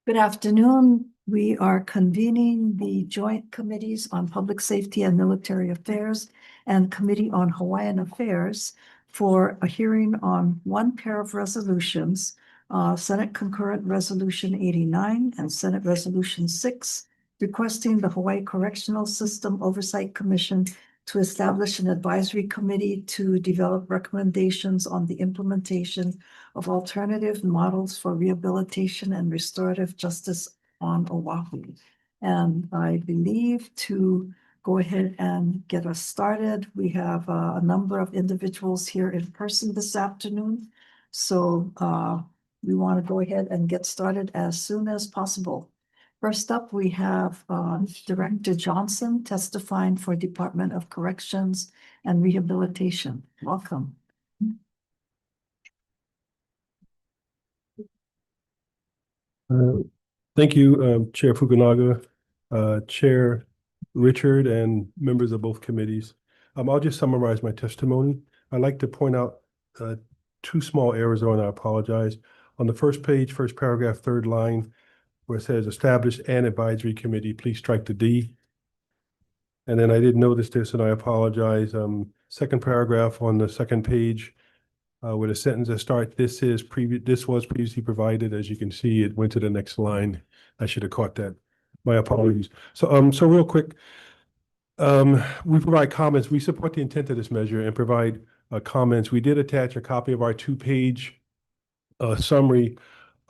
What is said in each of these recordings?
Good afternoon. We are convening the Joint Committees on Public Safety and Military Affairs and Committee on Hawaiian Affairs for a hearing on one pair of resolutions, Senate Concurrent Resolution 89 and Senate Resolution 6, requesting the Hawaii Correctional System Oversight Commission to establish an advisory committee to develop recommendations on the implementation of alternative models for rehabilitation and restorative justice on Oahu. And I believe to go ahead and get us started, we have a number of individuals here in person this afternoon. So we want to go ahead and get started as soon as possible. First up, we have Director Johnson testifying for Department of Corrections and Rehabilitation. Welcome. Thank you, Chair Fukunaga, Chair Richard, and members of both committees. I'll just summarize my testimony. I'd like to point out two small errors, and I apologize. On the first page, first paragraph, third line, where it says establish an advisory committee, please strike the D. And then I did notice this, and I apologize. Second paragraph on the second page, with a sentence that starts, this was previously provided. As you can see, it went to the next line. I should have caught that. My apologies. So real quick, we provide comments. We support the intent of this measure and provide comments. We did attach a copy of our two-page summary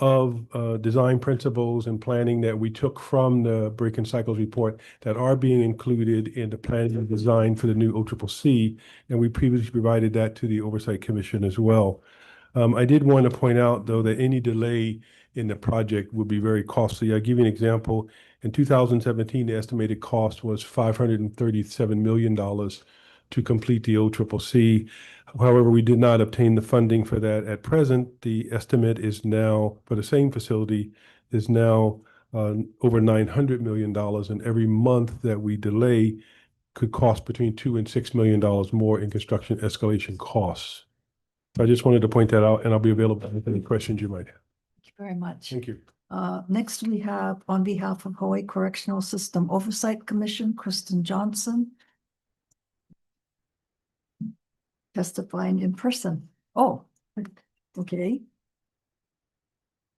of design principles and planning that we took from the Break and Cycles report that are being included in the planning and design for the new OCCC, and we previously provided that to the Oversight Commission as well. I did want to point out, though, that any delay in the project would be very costly. I'll give you an example. In 2017, the estimated cost was $537 million to complete the OCCC. However, we did not obtain the funding for that at present. The estimate is now, for the same facility, is now over $900 million, and every month that we delay could cost between $2 and $6 million more in construction escalation costs. So I just wanted to point that out, and I'll be available with any questions you might have. Thank you very much. Thank you. Next, we have, on behalf of Hawaii Correctional System Oversight Commission, Kristen Johnson, testifying in person. Oh, okay.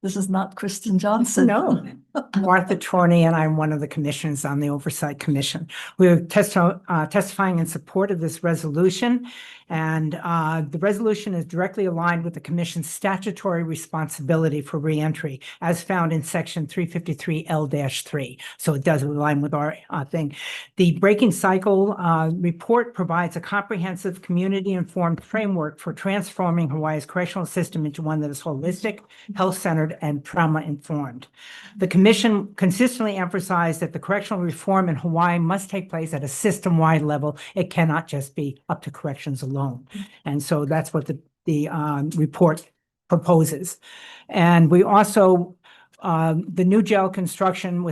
This is not Kristen Johnson. No. Martha Torney, and I'm one of the commissioners on the Oversight Commission. We are testifying in support of this resolution, and the resolution is directly aligned with the Commission's statutory responsibility for reentry, as found in Section 353L-3. So it does align with our thing. The Breaking Cycle report provides a comprehensive, community-informed framework for transforming Hawaii's correctional system into one that is holistic, health-centered, and trauma-informed. The Commission consistently emphasized that the correctional reform in Hawaii must take place at a system-wide level. It cannot just be up to corrections alone. And so that's what the report proposes. And we also, the new jail construction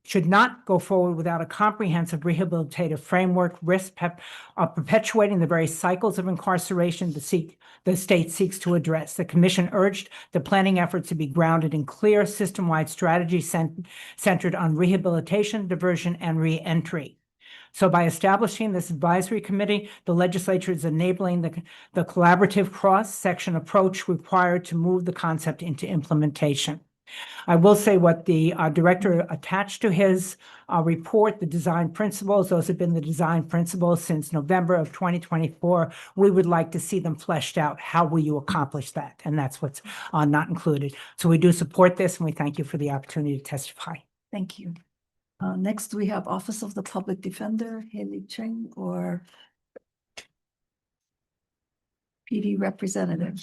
should not go forward without a comprehensive rehabilitative framework, risk of perpetuating the very cycles of incarceration the state seeks to address. The Commission urged the planning efforts to be grounded in clear system-wide strategies centered on rehabilitation, diversion, and reentry. So by establishing this advisory committee, the legislature is enabling the collaborative cross-section approach required to move the concept into implementation. I will say what the director attached to his report, the design principles, those have been the design principles since November of 2024. We would like to see them fleshed out. How will you accomplish that? And that's what's not included. So we do support this, and we thank you for the opportunity to testify. Thank you. Next, we have Office of the Public Defender, Haley Cheng, or PD representative.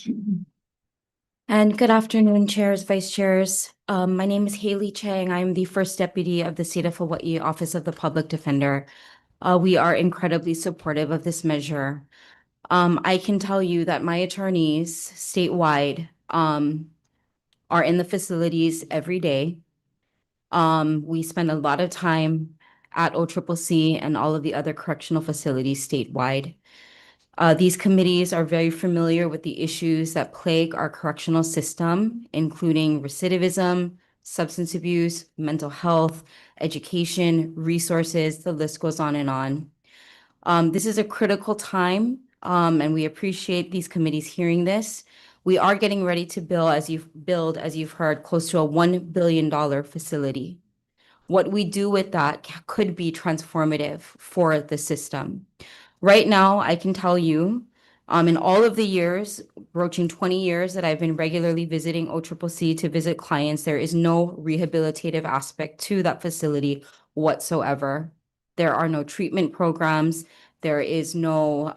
And good afternoon, chairs, vice chairs. My name is Haley Chang. I'm the first deputy of the State of Hawaii Office of the Public Defender. We are incredibly supportive of this measure. I can tell you that my attorneys statewide are in the facilities every day. We spend a lot of time at OCCC and all of the other correctional facilities statewide. These committees are very familiar with the issues that plague our correctional system, including recidivism, substance abuse, mental health, education, resources, the list goes on and on. This is a critical time, and we appreciate these committees hearing this. We are getting ready to build, as you've heard, close to a $1 billion facility. What we do with that could be transformative for the system. Right now, I can tell you, in all of the years, approaching 20 years that I've been regularly visiting OCCC to visit clients, there is no rehabilitative aspect to that facility whatsoever. There are no treatment programs. There is no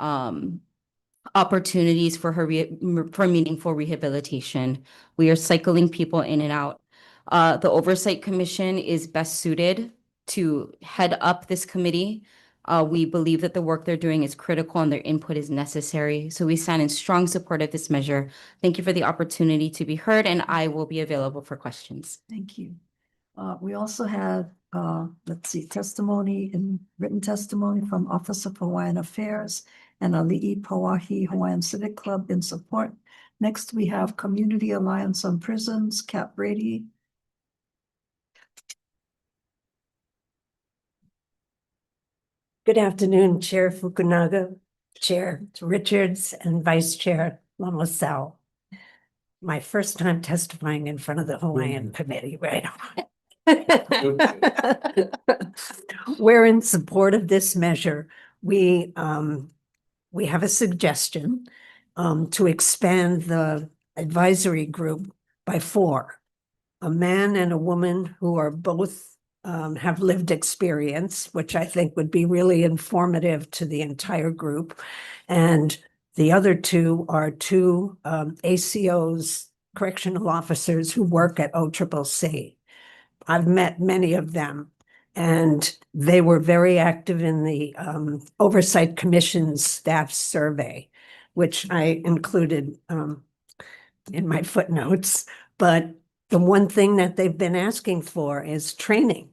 opportunities for for meaningful rehabilitation. We are cycling people in and out. The Oversight Commission is best suited to head up this committee. We believe that the work they're doing is critical and their input is necessary. So we stand in strong support of this measure. Thank you for the opportunity to be heard, and I will be available for questions. Thank you. We also have, let's see, written testimony from Office of Hawaiian Affairs and Ali'i Pauahi Hawaiian Civic Club in support. Next, we have Community Alliance on Prisons, Kat Brady. Good afternoon, Chair Fukunaga, Chair Richards, and Vice Chair Lamosal. My first time testifying in front of the Hawaiian Committee, right? We're in support of this measure. We have a suggestion to expand the advisory group by 4. A man and a woman who are both have lived experience, which I think would be really informative to the entire group. And the other 2 are 2 ACOs, correctional officers who work at OCCC. I've met many of them, and they were very active in the Oversight Commission's staff survey, which I included in my footnotes. But the one thing that they've been asking for is training.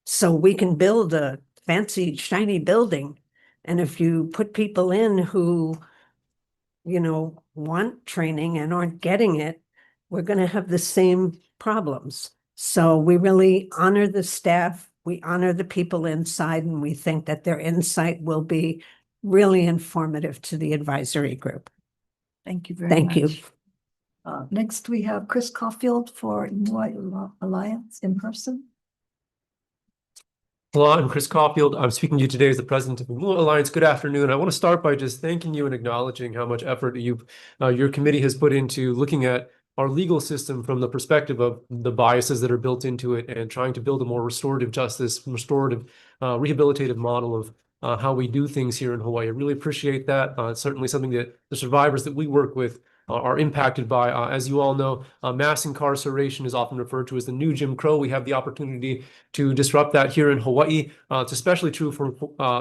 So we can build a fancy, shiny building. And if you put people in who, want training and aren't getting it, we're going to have the same problems. So we really honor the staff. We honor the people inside, and we think that their insight will be really informative to the advisory group. Thank you very much. Thank you. Next, we have Chris Caulfield for Inui Alliance in person. Hello, I'm Chris Caulfield. I'm speaking to you today as the president of the Blue Alliance. Good afternoon. I want to start by just thanking you and acknowledging how much effort your committee has put into looking at our legal system from the perspective of the biases that are built into it and trying to build a more restorative justice, rehabilitative model of how we do things here in Hawaii. I really appreciate that. It's certainly something that the survivors that we work with are impacted by. As you all know, mass incarceration is often referred to as the new Jim Crow. We have the opportunity to disrupt that here in Hawaii. It's especially true for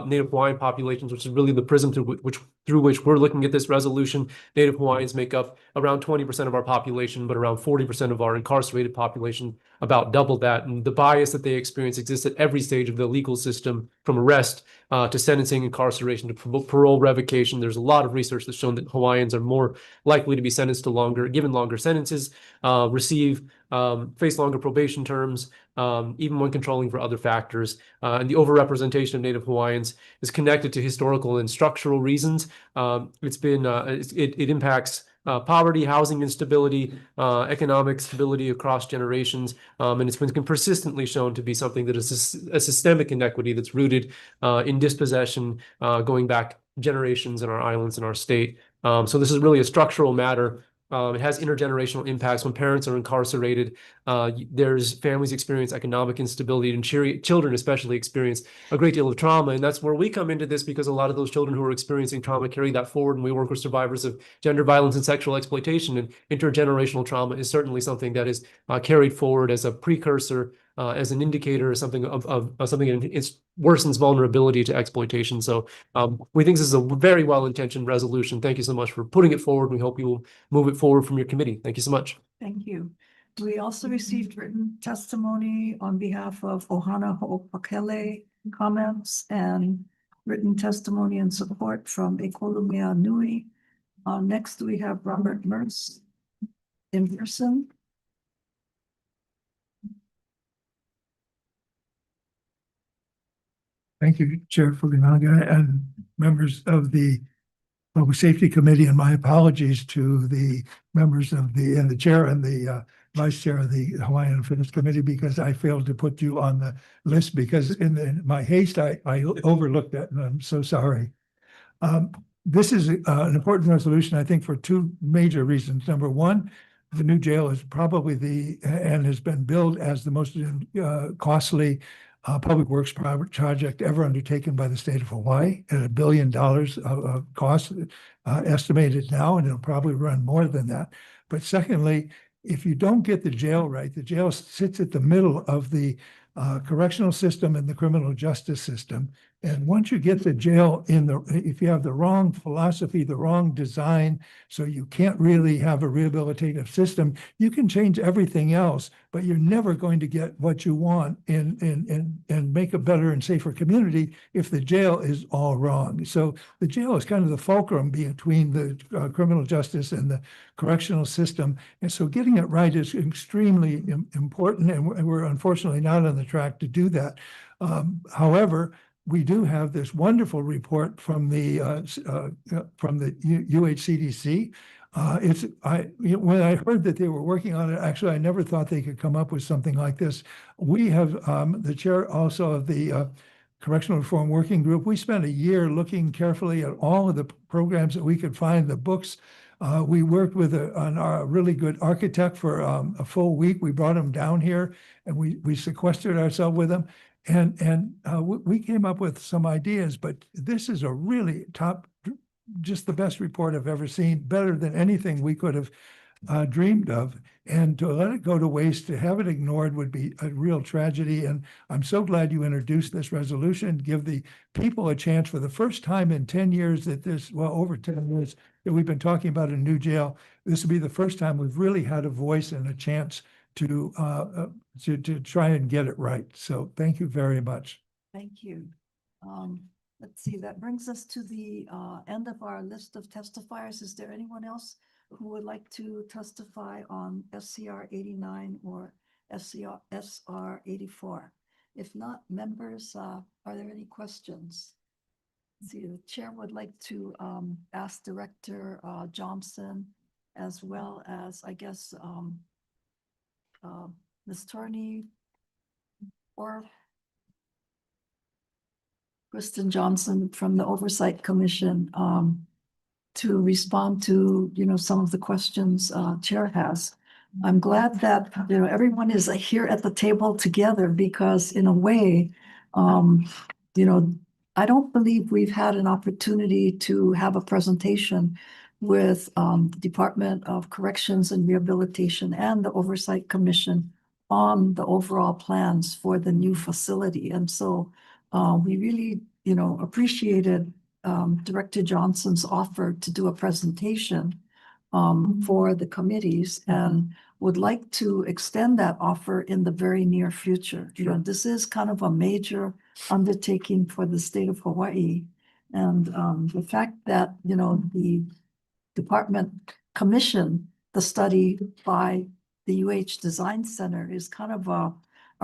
Native Hawaiian populations, which is really the prism through which we're looking at this resolution. Native Hawaiians make up around 20% of our population, but around 40% of our incarcerated population, about double that. And the bias that they experience exists at every stage of the legal system, from arrest to sentencing, incarceration, to parole revocation. There's a lot of research that's shown that Hawaiians are more likely to be sentenced to given longer sentences, face longer probation terms, even when controlling for other factors. And the overrepresentation of Native Hawaiians is connected to historical and structural reasons. It impacts poverty, housing instability, economic stability across generations, and it's been persistently shown to be something that is a systemic inequity that's rooted in dispossession going back generations in our islands and our state. So this is really a structural matter. It has intergenerational impacts. When parents are incarcerated, there's families experience economic instability, and children especially experience a great deal of trauma. And that's where we come into this, because a lot of those children who are experiencing trauma carry that forward. And we work with survivors of gender violence and sexual exploitation. And intergenerational trauma is certainly something that is carried forward as a precursor, as an indicator of something it worsens vulnerability to exploitation. So we think this is a very well-intentioned resolution. Thank you so much for putting it forward. We hope you will move it forward from your committee. Thank you so much. Thank you. We also received written testimony on behalf of Ohana Ho'opakele comments and written testimony and support from Ekolumea Nui. Next, we have Robert Mertz in person. Thank you, Chair Fukunaga and members of the Public Safety Committee, and my apologies to the members of and the chair and the vice chair of the Hawaiian Affairs Committee, because I failed to put you on the list because in my haste, I overlooked that, and I'm so sorry. This is an important resolution, I think, for two major reasons. Number one, the new jail is probably and has been billed as the most costly public works project ever undertaken by the state of Hawaii at $1 billion of cost estimated now, and it'll probably run more than that. But secondly, if you don't get the jail right, the jail sits at the middle of the correctional system and the criminal justice system. And once you get the jail if you have the wrong philosophy, the wrong design, so you can't really have a rehabilitative system, you can change everything else, but you're never going to get what you want and make a better and safer community if the jail is all wrong. So the jail is kind of the fulcrum between the criminal justice and the correctional system. And so getting it right is extremely important, and we're unfortunately not on the track to do that. However, we do have this wonderful report from the UHCDC. When I heard that they were working on it, actually, I never thought they could come up with something like this. We have the chair also of the Correctional Reform Working Group. We spent a year looking carefully at all of the programs that we could find, the books. We worked with a really good architect for a full week. We brought him down here and we sequestered ourselves with him. And we came up with some ideas, but this is a really just the best report I've ever seen, better than anything we could have dreamed of. And to let it go to waste, to have it ignored would be a real tragedy. And I'm so glad you introduced this resolution, give the people a chance for the first time in 10 years over 10 years that we've been talking about a new jail. This will be the first time we've really had a voice and a chance to try and get it right. So thank you very much. Thank you. Let's see, that brings us to the end of our list of testifiers. Is there anyone else who would like to testify on SCR 89 or SR 84? If not, members, are there any questions? Let's see, the chair would like to ask Director Johnson, as well as, I guess, Ms. Torney or Kristen Johnson from the Oversight Commission to respond to, some of the questions Chair has. I'm glad that, everyone is here at the table together because in a way, I don't believe we've had an opportunity to have a presentation with the Department of Corrections and Rehabilitation and the Oversight Commission on the overall plans for the new facility. And so we really, appreciated Director Johnson's offer to do a presentation for the committees and would like to extend that offer in the very near future. Sure. This is kind of a major undertaking for the state of Hawaii. And the fact that, the department commissioned the study by the UH Design Center is kind of a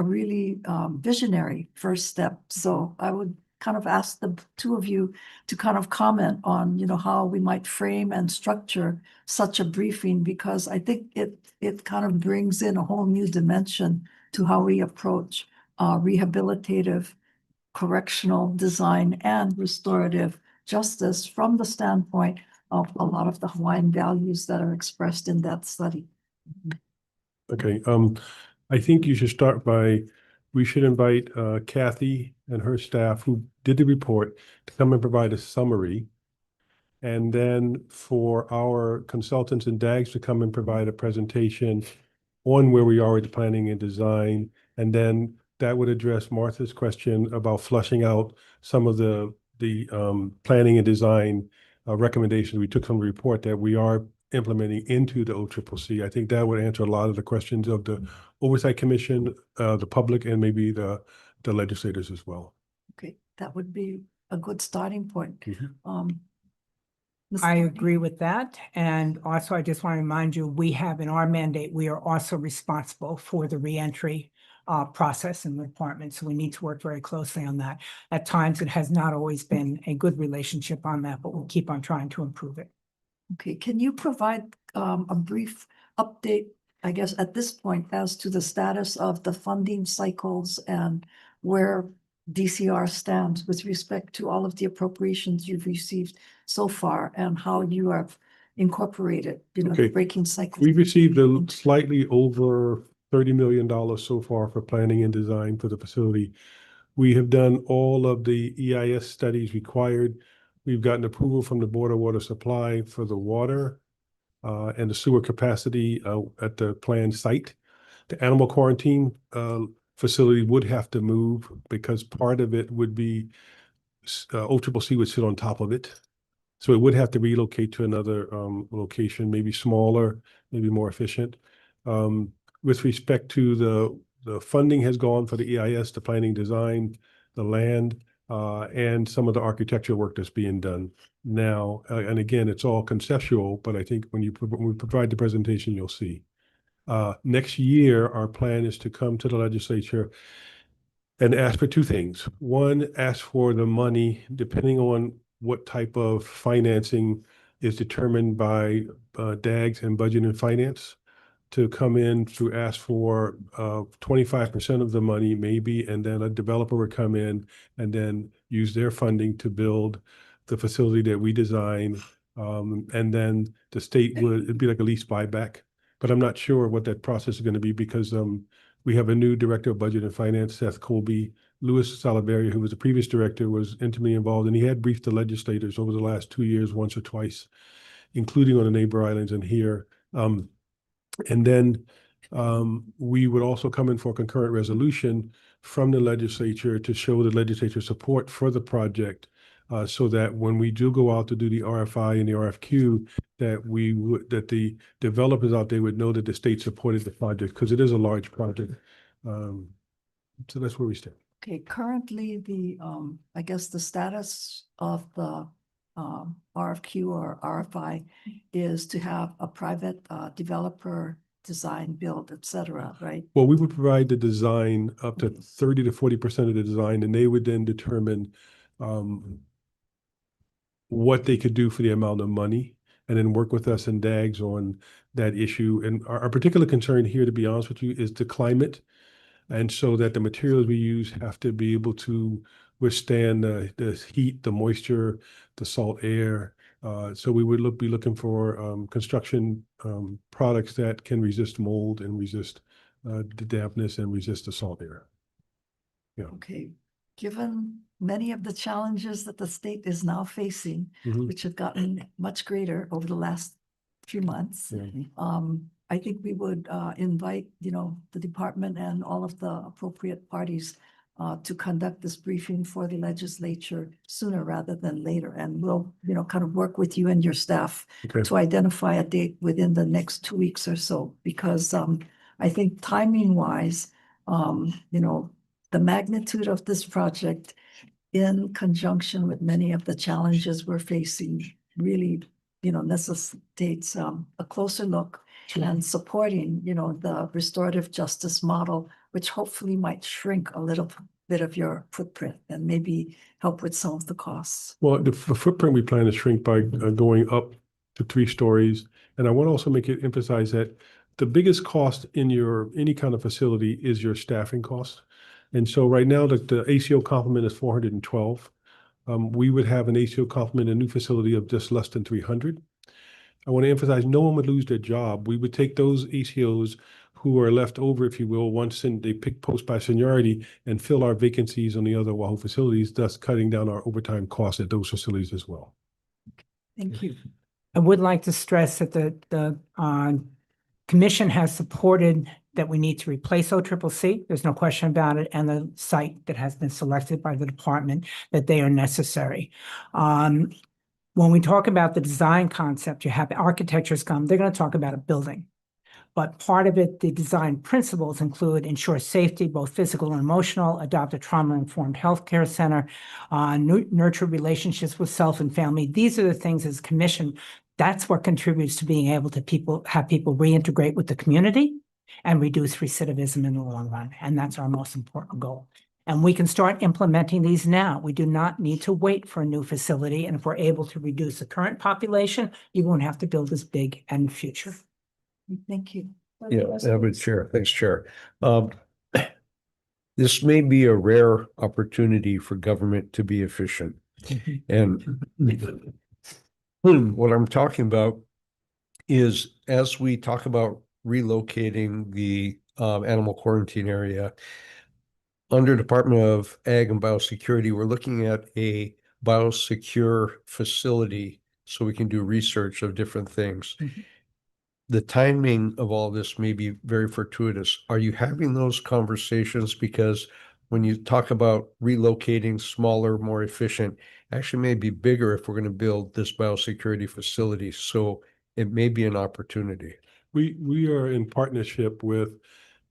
really visionary first step. So I would kind of ask the two of you to kind of comment on, how we might frame and structure such a briefing, because I think it kind of brings in a whole new dimension to how we approach rehabilitative, correctional design and restorative justice from the standpoint of a lot of the Hawaiian values that are expressed in that study. Okay, I think you should start we should invite Kathy and her staff who did the report to come and provide a summary. And then for our consultants and DAGs to come and provide a presentation on where we are with the planning and design. And then that would address Martha's question about flushing out some of the planning and design recommendations we took from the report that we are implementing into the OCCC. I think that would answer a lot of the questions of the Oversight Commission, the public, and maybe the legislators as well. Okay, that would be a good starting point. Ms. I Courtney? agree with that. And also, I just want to remind you, we have in our mandate, we are also responsible for the reentry process in the department. So we need to work very closely on that. At times, it has not always been a good relationship on that, but we'll keep on trying to improve it. Okay, can you provide a brief update, I guess, at this point as to the status of the funding cycles and where DCR stands with respect to all of the appropriations you've received so far and how you have incorporated, Okay. breaking cycles? We've received a slightly over $30 million so far for planning and design for the facility. We have done all of the EIS studies required. We've gotten approval from the Board of Water Supply for the water and the sewer capacity at the planned site. The animal quarantine facility would have to move because part of it would be OCCC would sit on top of it. So it would have to relocate to another location, maybe smaller, maybe more efficient. With respect to the funding has gone for the EIS, the planning design, the land, and some of the architectural work that's being done now. And again, it's all conceptual, but I think when we provide the presentation, you'll see. Next year, our plan is to come to the legislature and ask for two things. One, ask for the money, depending on what type of financing is determined by DAGs and Budget and Finance, to come in to ask for 25% of the money maybe, and then a developer would come in and then use their funding to build the facility that we design. And then the state it'd be like a lease buyback. But I'm not sure what that process is going to be because we have a new director of Budget and Finance, Seth Colby. Louis Salaveria, who was the previous director, was intimately involved, and he had briefed the legislators over the last 2 years, once or twice, including on the neighbor islands and here. And then we would also come in for a concurrent resolution from the legislature to show the legislature support for the project, so that when we do go out to do the RFI and the RFQ, that the developers out there would know that the state supported the project because it is a large project. So that's where we stand. Okay, currently I guess the status of the RFQ or RFI is to have a private developer design, build, et cetera, right? Well, we would provide the design up to 30 to 40% of the design, and they would then determine what they could do for the amount of money, and then work with us and DAGs on that issue. And our particular concern here, to be honest with you, is the climate. And so that the materials we use have to be able to withstand the heat, the moisture, the salt air. So we would be looking for construction products that can resist mold and resist the dampness and resist the salt air. Yeah. Okay, given many of the challenges that the state is now facing, which have gotten much greater over the last few months, I think we would invite, the department and all of the appropriate parties to conduct this briefing for the legislature sooner rather than later. And we'll, kind of work with you and your staff to identify a date within the next 2 weeks or so, because I think timing wise, the magnitude of this project in conjunction with many of the challenges we're facing really, necessitates a closer look and supporting, the restorative justice model, which hopefully might shrink a little bit of your footprint and maybe help with some of the costs. Well, the footprint we plan to shrink by going up to 3 stories. And I want to also emphasize that the biggest cost in any kind of facility is your staffing cost. And so right now the ACO complement is 412. We would have an ACO complement in a new facility of just less than 300. I want to emphasize no one would lose their job. We would take those ACOs who are left over, if you will, once they pick post by seniority and fill our vacancies on the other Oahu facilities, thus cutting down our overtime costs at those facilities as well. Thank you. I would like to stress that the commission has supported that we need to replace OCCC. There's no question about it. And the site that has been selected by the department, that they are necessary. When we talk about the design concept, you have architectures come, they're going to talk about a building. But part of it, the design principles include ensure safety, both physical and emotional, adopt a trauma-informed healthcare center, nurture relationships with self and family. These are the things as commission, that's what contributes to being able to have people reintegrate with the community and reduce recidivism in the long run. And that's our most important goal. And we can start implementing these now. We do not need to wait for a new facility. And if we're able to reduce the current population, you won't have to build as big in the future. Thank you. Yeah, Madam Chair, thanks, Chair. This may be a rare opportunity for government to be efficient. And what I'm talking about is as we talk about relocating the animal quarantine area, under Department of Ag and Biosecurity, we're looking at a biosecure facility so we can do research of different things. The timing of all this may be very fortuitous. Are you having those conversations? Because when you talk about relocating smaller, more efficient, actually may be bigger if we're going to build this biosecurity facility. So it may be an opportunity. We are in partnership with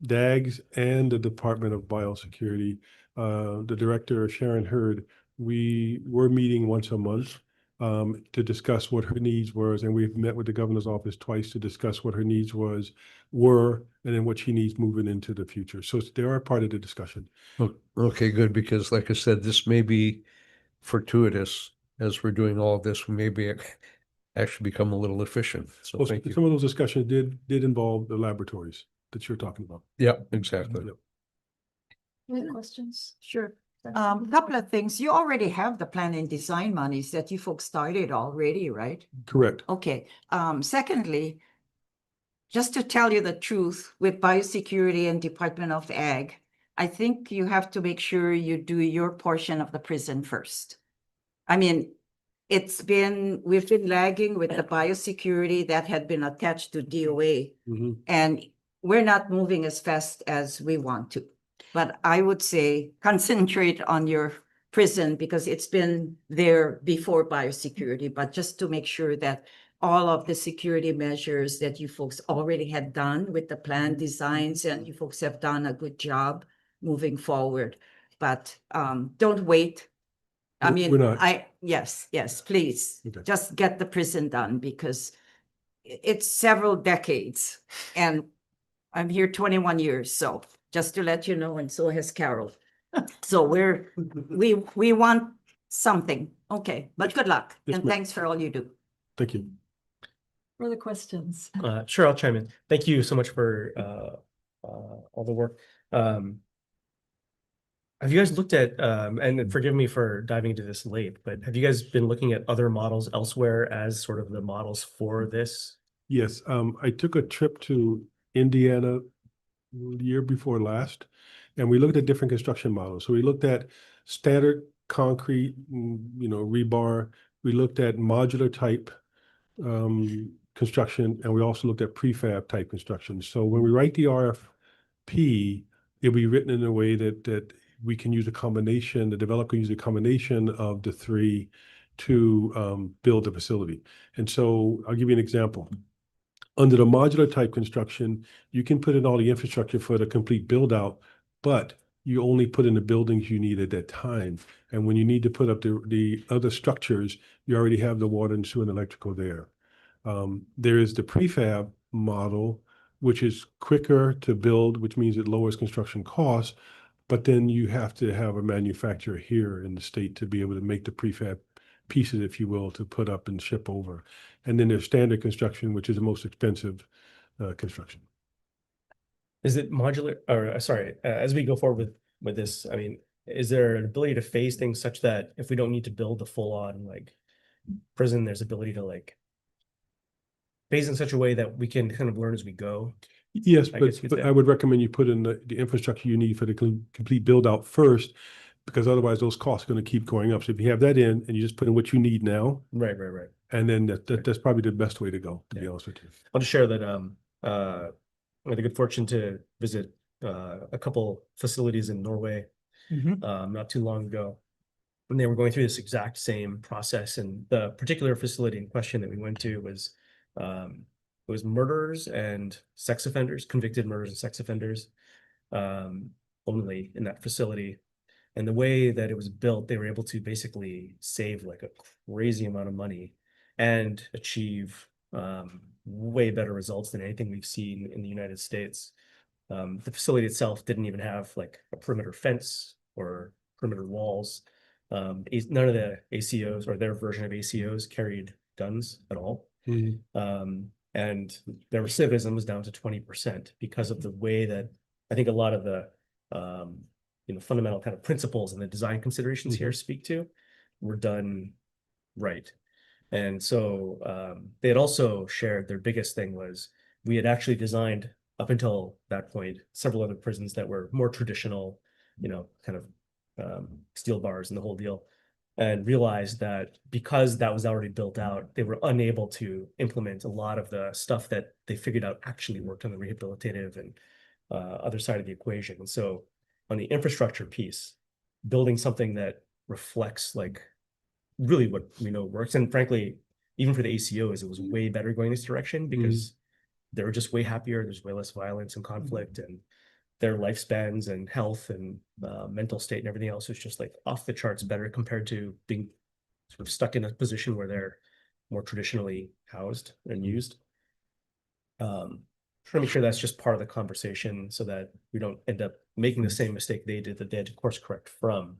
DAGS and the Department of Biosecurity. The director, Sharon Hurd, we were meeting once a month to discuss what her needs were, and we've met with the governor's office twice to discuss what her needs were, and then what she needs moving into the future. So they are part of the discussion. Okay, good, because like I said, this may be fortuitous as we're doing all of this. We may be actually become a little efficient. So Well, thank you. some of those discussions did involve the laboratories that you're talking about. Yeah, exactly. Yep. Any questions? Sure. Couple of things. You already have the plan and design monies that you folks started already, right? Correct. Okay. Secondly, just to tell you the truth, with biosecurity and Department of Ag, I think you have to make sure you do your portion of the prison first. I mean, we've been lagging with the biosecurity that had been attached to DOA, and we're not moving as fast as we want to. But I would say concentrate on your prison because it's been there before biosecurity, but just to make sure that all of the security measures that you folks already had done with the plan designs and you folks have done a good job moving forward. But don't wait. I We're not. Yes, please. Okay. Just get the prison done because it's several decades and I'm here 21 years, so just to let you know, and so has Carol. So we want something. Okay, but good luck Yes, and ma'am. thanks for all you do. Thank you. Further questions? Sure, I'll chime in. Thank you so much for all the work. Have you guys looked at, and forgive me for diving into this late, but have you guys been looking at other models elsewhere as sort of the models for this? Yes, I took a trip to Indiana the year before last, and we looked at different construction models. So we looked at standard concrete, rebar. We looked at modular type construction, and we also looked at prefab type construction. So when we write the RFP, it'll be written in a way that we can use a combination, the developer can use a combination of the three to build the facility. And so I'll give you an example. Under the modular type construction, you can put in all the infrastructure for the complete build out, but you only put in the buildings you need at that time. And when you need to put up the other structures, you already have the water and sewer and electrical there. There is the prefab model, which is quicker to build, which means it lowers construction costs, but then you have to have a manufacturer here in the state to be able to make the prefab pieces, if you will, to put up and ship over. And then there's standard construction, which is the most expensive construction. Is it modular, or sorry, as we go forward with this, I mean, is there an ability to phase things such that if we don't need to build the full on like prison, there's ability to like phase in such a way that we can kind of learn as we go? Yes, I guess you could but say. I would recommend you put in the infrastructure you need for the complete build out first, because otherwise those costs are going to keep going up. So if you have that in and you just put in what you need now, Right. and then that's probably the best way to go, to be honest with you. I'll just share that I had the good fortune to visit a couple facilities in Norway not too long ago. And they were going through this exact same process. And the particular facility in question that we went to was it was murderers and sex offenders, convicted murderers and sex offenders only in that facility. And the way that it was built, they were able to basically save like a crazy amount of money and achieve way better results than anything we've seen in the United States. The facility itself didn't even have like a perimeter fence or perimeter walls. None of the ACOs or their version of ACOs carried guns at all. And their recidivism was down to 20% because of the way that I think a lot of the fundamental kind of principles and the design considerations here speak to were done right. And so they had also shared their biggest thing was we had actually designed up until that point several other prisons that were more traditional, kind of steel bars and the whole deal, and realized that because that was already built out, they were unable to implement a lot of the stuff that they figured out actually worked on the rehabilitative and other side of the equation. And so on the infrastructure piece, building something that reflects like really what we know works. And frankly, even for the ACOs, it was way better going this direction because they were just way happier. There's way less violence and conflict, and their lifespans and health and mental state and everything else is just like off the charts better compared to being sort of stuck in a position where they're more traditionally housed and used. Trying to make sure that's just part of the conversation so that we don't end up making the same mistake they did that they had to course correct from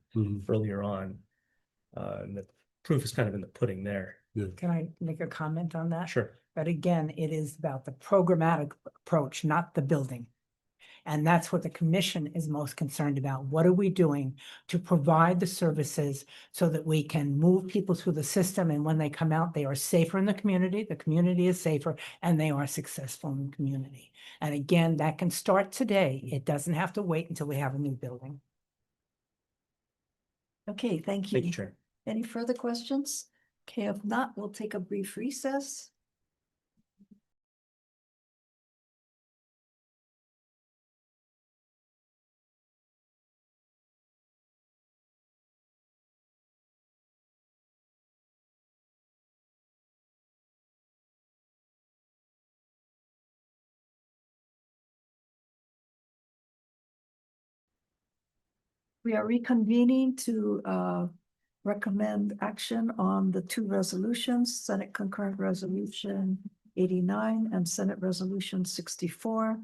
earlier on. And the proof is kind of in the pudding there. Can I make a comment on that? Sure. But again, it is about the programmatic approach, not the building. And that's what the commission is most concerned about. What are we doing to provide the services so that we can move people through the system, and when they come out, they are safer in the community is safer, and they are successful in the community. And again, that can start today. It doesn't have to wait until we have a new building. Okay, thank you. Thank you, Chair. Any further questions? Okay, if not, we'll take a brief recess. We are reconvening to recommend action on the two resolutions, Senate Concurrent Resolution 89 and Senate Resolution 64.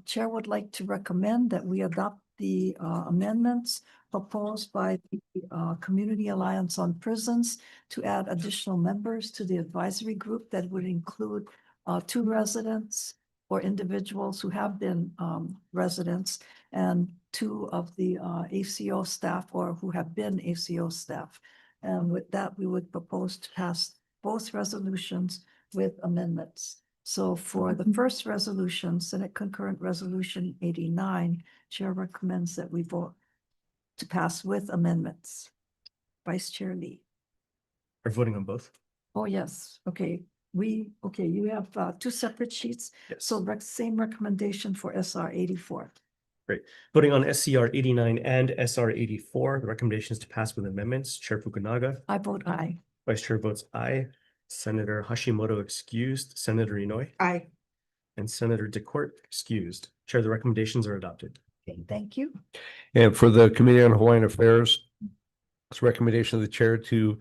Chair would like to recommend that we adopt the amendments proposed by the Community Alliance on Prisons to add additional members to the advisory group that would include 2 residents or individuals who have been residents, and 2 of the ACO staff or who have been ACO staff. And with that, we would propose to pass both resolutions with amendments. So for the first resolution, Senate Concurrent Resolution 89, Chair recommends that we vote to pass with amendments. Vice Chair Lee. Are voting on both? Oh, yes. Okay. You have 2 separate sheets. Yes. So same recommendation for SR 84. Great. Voting on SCR 89 and SR 84, the recommendation is to pass with amendments. Chair Fukunaga. I vote aye. Vice Chair votes aye. Senator Hashimoto excused. Senator Inouye. Aye. And Senator DeCourt excused. Chair, the recommendations are adopted. Okay, thank you. And for the Committee on Hawaiian Affairs, it's a recommendation of the chair to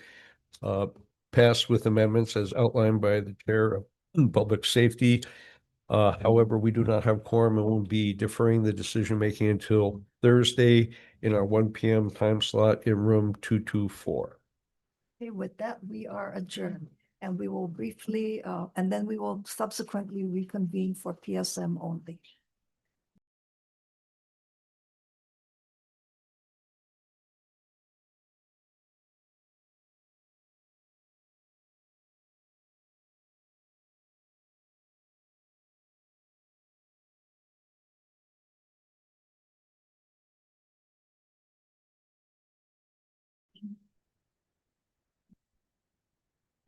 pass with amendments as outlined by the Chair of Public Safety. However, we do not have quorum and will be deferring the decision-making until Thursday in our 1 p.m. time slot in room 224. Okay, with that, we are adjourned, and we will briefly, and then we will subsequently reconvene for PSM only.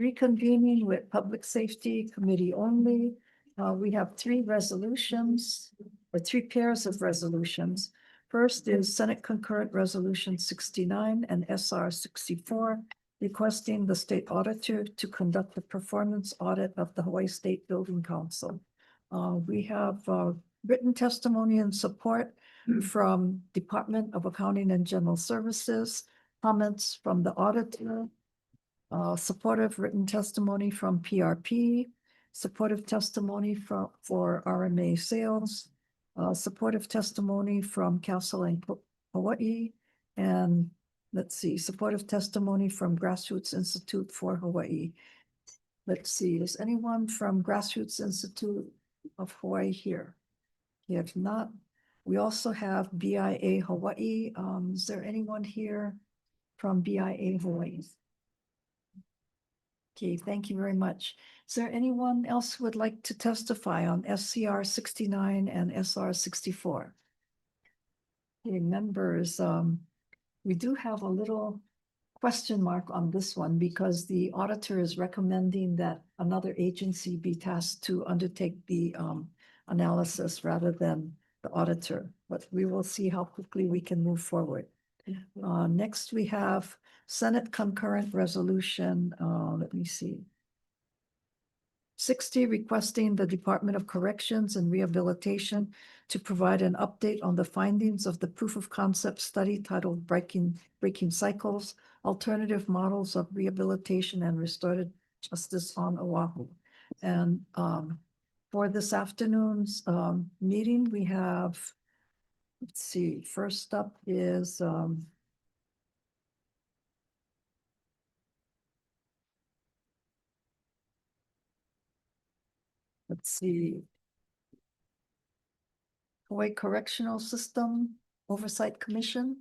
Reconvening with Public Safety Committee only. We have 3 resolutions or 3 pairs of resolutions. First is Senate Concurrent Resolution 69 and SR 64, requesting the state auditor to conduct a performance audit of the Hawaii State Building Council. We have written testimony and support from Department of Accounting and General Services, comments from the auditor, supportive written testimony from PRP, supportive testimony for RMA sales, supportive testimony from Council in Hawaii, and let's see, supportive testimony from Grassroots Institute for Hawaii. Let's see, is anyone from Grassroots Institute of Hawaii here? If not, we also have BIA Hawaii. Is there anyone here from BIA Hawaii? Okay, thank you very much. Is there anyone else who would like to testify on SCR 69 and SR 64? Okay, members, we do have a little question mark on this one because the auditor is recommending that another agency be tasked to undertake the analysis rather than the auditor, but we will see how quickly we can move forward. Next, we have Senate concurrent resolution, let me see. 60 requesting the Department of Corrections and Rehabilitation to provide an update on the findings of the proof of concept study titled Breaking Cycles, Alternative Models of Rehabilitation and Restorative Justice on Oahu. And for this afternoon's meeting, we have, let's see, first up is let's see, Hawaii Correctional System Oversight Commission.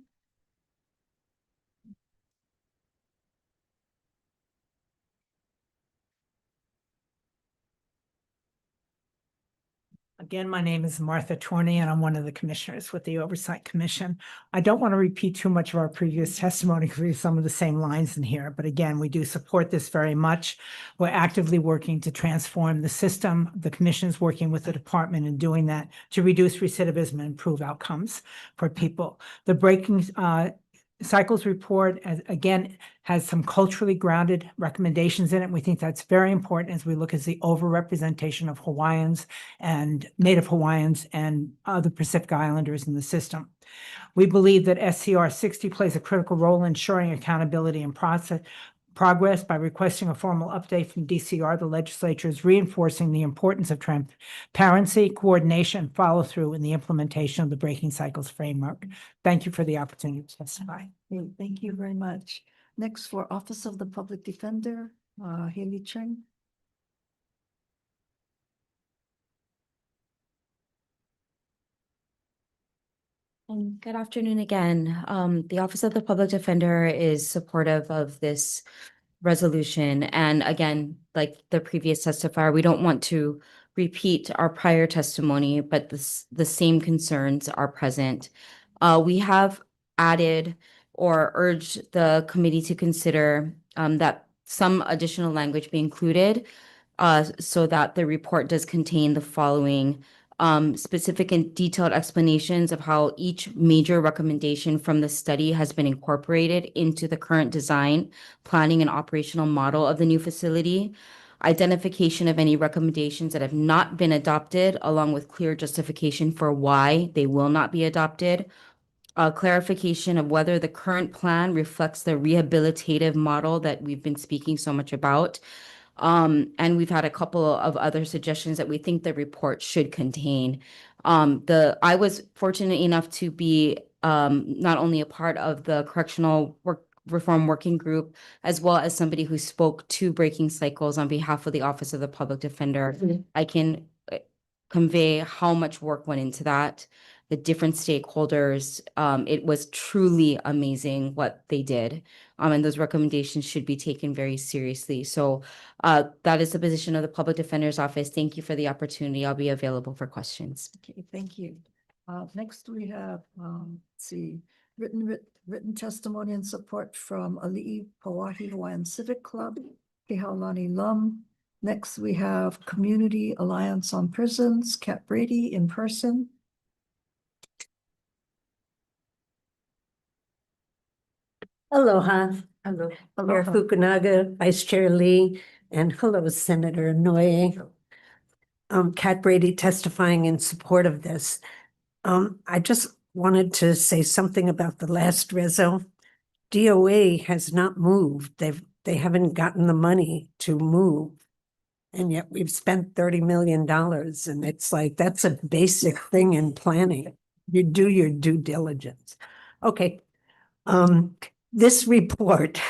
Again, my name is Martha Torney, and I'm one of the commissioners with the Oversight Commission. I don't want to repeat too much of our previous testimony because we have some of the same lines in here. But again, we do support this very much. We're actively working to transform the system. The commission is working with the department in doing that to reduce recidivism and improve outcomes for people. The Breaking Cycles report, again, has some culturally grounded recommendations in it. We think that's very important as we look at the overrepresentation of Hawaiians and Native Hawaiians and other Pacific Islanders in the system. We believe that SCR 60 plays a critical role in ensuring accountability and progress by requesting a formal update from DCR. The legislature is reinforcing the importance of transparency, coordination, follow through in the implementation of the Breaking Cycles framework. Thank you for the opportunity to testify. Okay, thank you very much. Next, for Office of the Public Defender, Haley Cheng. And good afternoon again. The Office of the Public Defender is supportive of this resolution. And again, like the previous testifier, we don't want to repeat our prior testimony, but the same concerns are present. We have added or urged the committee to consider that some additional language be included so that the report does contain the following specific and detailed explanations of how each major recommendation from the study has been incorporated into the current design, planning, and operational model of the new facility, identification of any recommendations that have not been adopted, along with clear justification for why they will not be adopted, clarification of whether the current plan reflects the rehabilitative model that we've been speaking so much about. And we've had a couple of other suggestions that we think the report should contain. I was fortunate enough to be not only a part of the correctional reform working group, as well as somebody who spoke to Breaking Cycles on behalf of the Office of the Public Defender. I can convey how much work went into that, the different stakeholders. It was truly amazing what they did. And those recommendations should be taken very seriously. So that is the position of the Public Defender's Office. Thank you for the opportunity. I'll be available for questions. Okay, thank you. Next, we have, let's see, written testimony and support from Ali'i Pauahi Hawaiian Civic Club, Kehaulani Lum. Next, we have Community Alliance on Prisons, Kat Brady in person. Aloha. Hello. Chair Fukunaga, Vice Chair Lee, and hello, Senator Noe. Kat Brady testifying in support of this. I just wanted to say something about the last reso. DOA has not moved. They haven't gotten the money to move. And yet we've spent $30 million, and it's like, that's a basic thing in planning. You do your due diligence. Okay. This report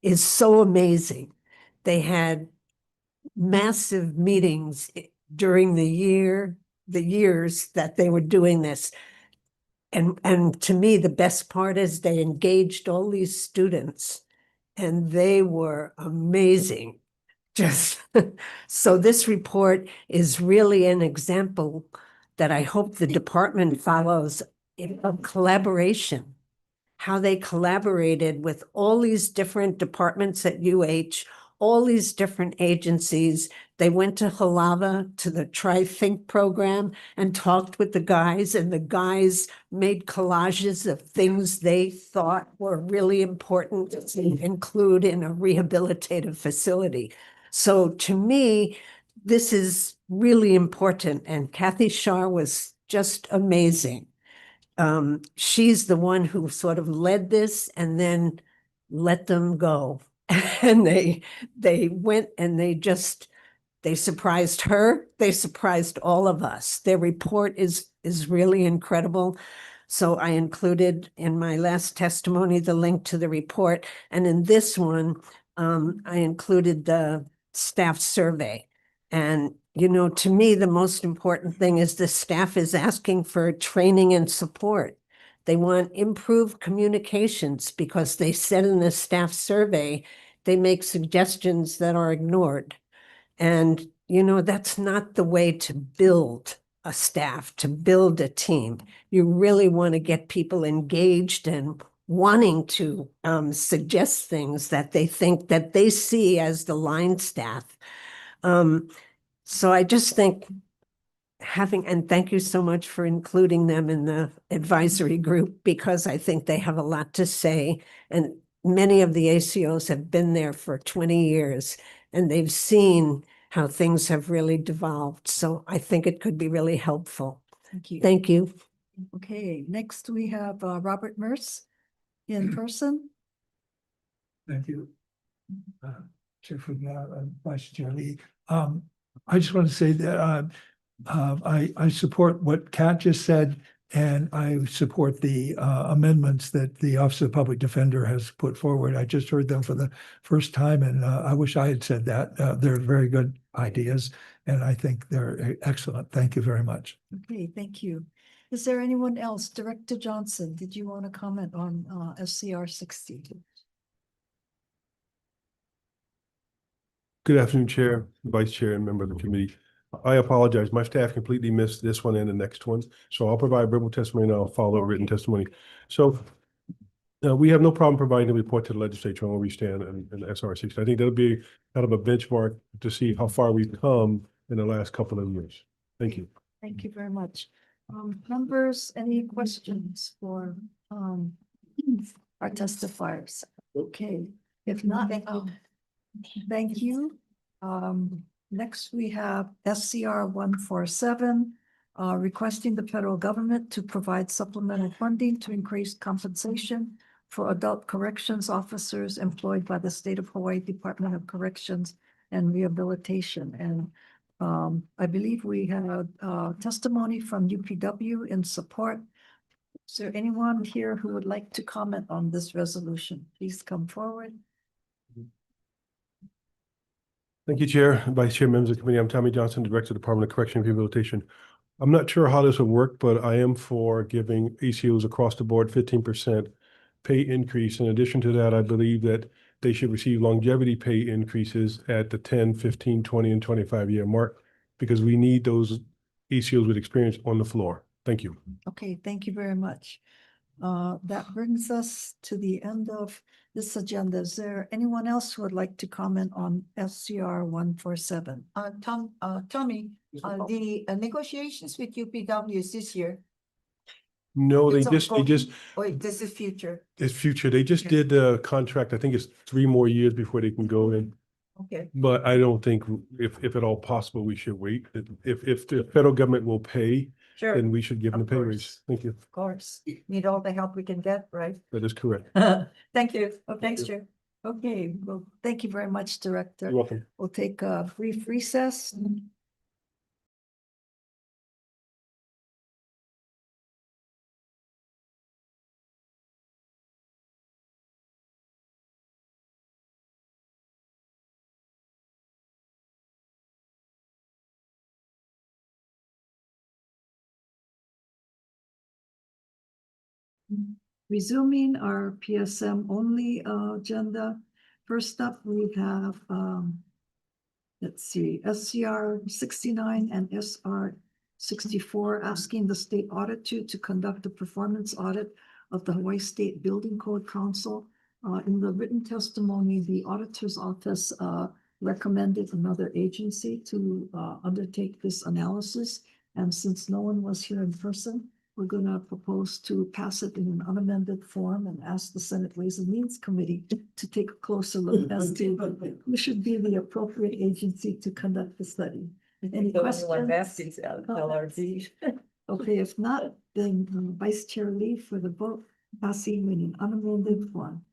is so amazing. They had massive meetings during the years that they were doing this. And to me, the best part is they engaged all these students, and they were amazing. Just so this report is really an example that I hope the department follows of collaboration, how they collaborated with all these different departments at UH, all these different agencies. They went to Halava to the Tri-Think program and talked with the guys, and the guys made collages of things they thought were really important to include in a rehabilitative facility. So to me, this is really important, and Kathy Shar was just amazing. She's the one who sort of led this and then let them go. And they went and they surprised her. They surprised all of us. Their report is really incredible. So I included in my last testimony the link to the report. And in this one, I included the staff survey. And, you know, to me, the most important thing is the staff is asking for training and support. They want improved communications because they said in the staff survey, they make suggestions that are ignored. And, you know, that's not the way to build a staff, to build a team. You really want to get people engaged and wanting to suggest things that they think that they see as the line staff. So I just think and thank you so much for including them in the advisory group, because I think they have a lot to say. And many of the ACOs have been there for 20 years and they've seen how things have really devolved. So I think it could be really helpful. Thank you. Thank you. Okay, next we have Robert Merce in person. Thank you. Chair Vice Chair Lee. I just want to say that I support what Kat just said, and I support the amendments that the Office of Public Defender has put forward. I just heard them for the first time, and I wish I had said that. They're very good ideas, and I think they're excellent. Thank you very much. Okay, thank you. Is there anyone else? Director Johnson, did you want to comment on SCR 60? Good afternoon, Chair, Vice Chair, and member of the committee. I apologize. My staff completely missed this one and the next one. So I'll provide verbal testimony and I'll follow written testimony. So we have no problem providing a report to the legislature on where we stand in SR 60. I think that'll be kind of a benchmark to see how far we've come in the last couple of years. Thank you. Thank you very much. Members, any questions for our testifiers? Okay, if not, thank you. Next, we have SCR 147, requesting the federal government to provide supplemental funding to increase compensation for adult corrections officers employed by the State of Hawaii Department of Corrections and Rehabilitation. And I believe we have testimony from UPW in support. Is there anyone here who would like to comment on this resolution? Please come forward. Thank you, Chair, Vice Chair, members of the committee. I'm Tommy Johnson, Director of the Department of Correction and Rehabilitation. I'm not sure how this would work, but I am for giving ACOs across the board 15% pay increase. In addition to that, I believe that they should receive longevity pay increases at the 10, 15, 20, and 25-year mark, because we need those ACOs with experience on the floor. Thank you. Okay, thank you very much. That brings us to the end of this agenda. Is there anyone else who would like to comment on SCR 147? Tommy, the negotiations with UPW is this year. No, It's they just, ongoing. Wait, this is future. it's future. They just did the contract. I think it's 3 more years before they can go in. Okay. But I don't think, if at all possible, we should wait. If the federal government will pay, Sure, then we should give them a Of pay course. raise. Thank you. of course. Need all the help we can get, right? That is correct. Thank you. Oh, thanks, Chair. Okay, well, thank you very much, Director. You're welcome. We'll take a brief recess. Resuming our PSM only agenda. First up, we have let's see, SCR 69 and SR 64 asking the state auditor to conduct a performance audit of the Hawaii State Building Code Council. In the written testimony, the auditor's office recommended another agency to undertake this analysis. And since no one was here in person, we're going to propose to pass it in an unamended form and ask the Senate Ways and Means Committee to take a closer look as to who should be the appropriate agency to conduct the study. Any questions? Okay, if not, then Vice Chair Lee for the vote, passing in an unamended form.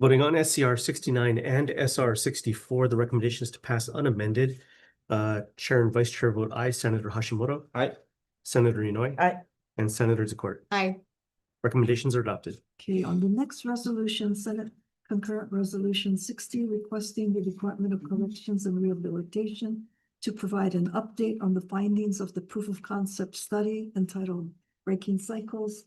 Voting on SCR 69 and SR 64, the recommendation is to pass unamended. Chair and Vice Chair vote aye. Senator Hashimoto. Aye. Senator Inouye. Aye. And Senator Zakor. Aye. Recommendations are adopted. Okay, on the next resolution, Senate Concurrent Resolution 60, requesting the Department of Corrections and Rehabilitation to provide an update on the findings of the proof of concept study entitled Breaking Cycles.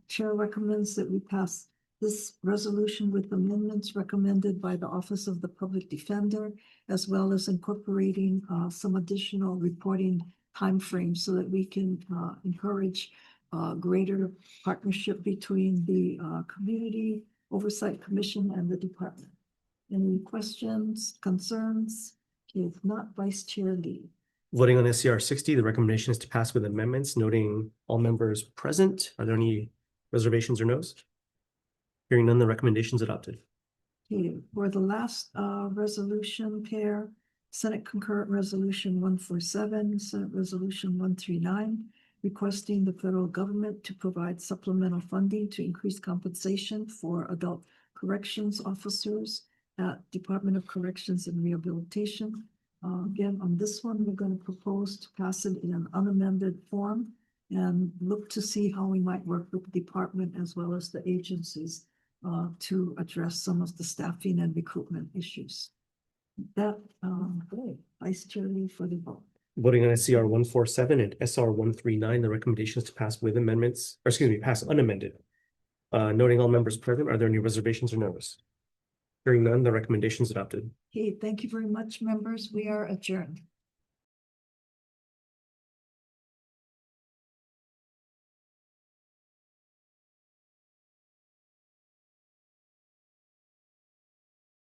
Chair recommends that we pass this resolution with amendments recommended by the Office of the Public Defender, as well as incorporating some additional reporting timeframes so that we can encourage greater partnership between the Community Oversight Commission and the department. Any questions, concerns? If not, Vice Chair Lee. Voting on SCR 60, the recommendation is to pass with amendments, noting all members present. Are there any reservations or no's? Hearing none, the recommendation is adopted. Okay, for the last resolution pair, Senate Concurrent Resolution 147, Senate Resolution 139, requesting the federal government to provide supplemental funding to increase compensation for adult corrections officers at Department of Corrections and Rehabilitation. Again, on this one, we're going to propose to pass it in an unamended form and look to see how we might work with the department as well as the agencies to address some of the staffing and recruitment issues. That, Vice Chair Lee for the vote. Voting on SCR 147 and SR 139, the recommendation is to pass with amendments, or excuse me, pass unamended. Noting all members present, are there any reservations or no's? Hearing none, the recommendation is adopted. Okay, thank you very much, members. We are adjourned.